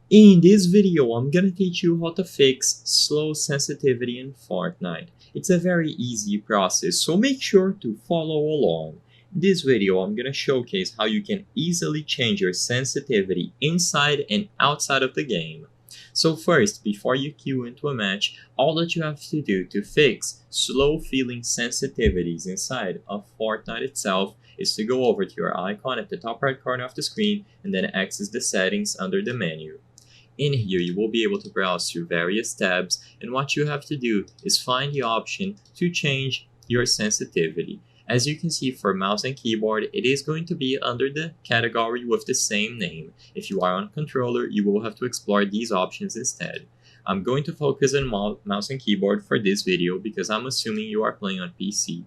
In this video, I'm gonna teach you how to fix slow sensitivity in Fortnite. It's a very easy process, so make sure to follow along. In this video, I'm gonna showcase how you can easily change your sensitivity inside and outside of the game. So first, before you queue into a match, all that you have to do to fix slow feeling sensitivities inside of Fortnite itself is to go over to your icon at the top right corner of the screen and then access the settings under the menu. In here, you will be able to browse through various tabs, and what you have to do is find the option to change your sensitivity. As you can see for mouse and keyboard, it is going to be under the category with the same name. If you are on a controller, you will have to explore these options instead. I'm going to focus on mouse and keyboard for this video because I'm assuming you are playing on PC.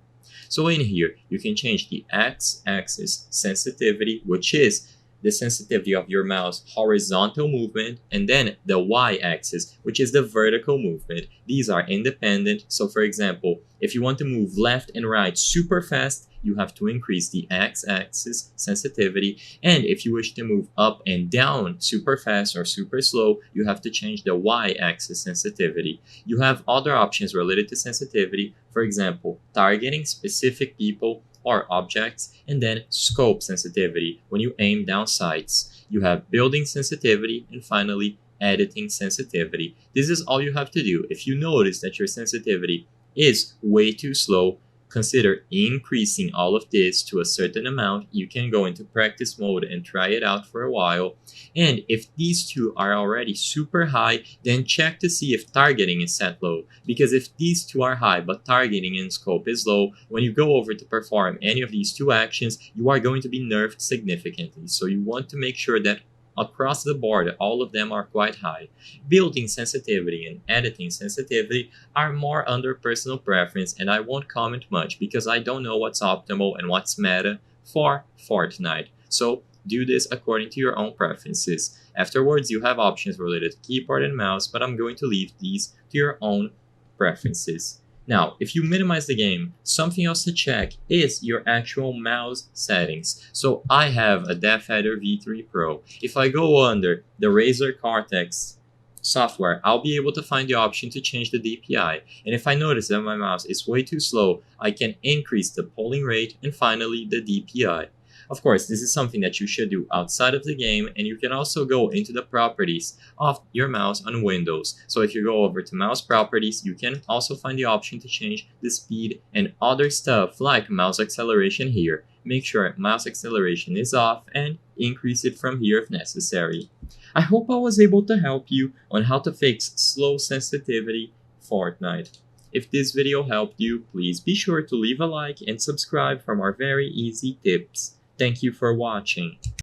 So in here, you can change the X-axis sensitivity, which is the sensitivity of your mouse horizontal movement, and then the y-axis, which is the vertical movement. These are independent, so for example, if you want to move left and right super fast, you have to increase the x-axis sensitivity, and if you wish to move up and down super fast or super slow, you have to change the y-axis sensitivity. You have other options related to sensitivity, for example, targeting specific people or objects, and then scope sensitivity when you aim down sights. You have building sensitivity, and finally editing sensitivity. This is all you have to do. If you notice that your sensitivity is way too slow, consider increasing all of this to a certain amount. You can go into practice mode and try it out for a while. And if these two are already super high, then check to see if targeting is set low. Because if these two are high but targeting and scope is low, when you go over to perform any of these two actions, you are going to be nerfed significantly. So you want to make sure that across the board, all of them are quite high. Building sensitivity and editing sensitivity are more under personal preference, and I won't comment much because I don't know what's optimal and what's meta for Fortnite. So do this according to your own preferences. Afterwards, you have options related to keyboard and mouse, but I'm going to leave these to your own preferences. Now, if you minimize the game, something else to check is your actual mouse settings. So I have a DeathAdder V3 Pro. If I go under the Razer Cortex software, I'll be able to find the option to change the DPI. And if I notice that my mouse is way too slow, I can increase the polling rate and finally the DPI. Of course, this is something that you should do outside of the game, and you can also go into the properties of your mouse on Windows. So if you go over to mouse properties, you can also find the option to change the speed and other stuff like mouse acceleration here. Make sure mouse acceleration is off and increase it from here if necessary. I hope I was able to help you on how to fix slow sensitivity Fortnite. If this video helped you, please be sure to leave a like and subscribe for more very easy tips. Thank you for watching.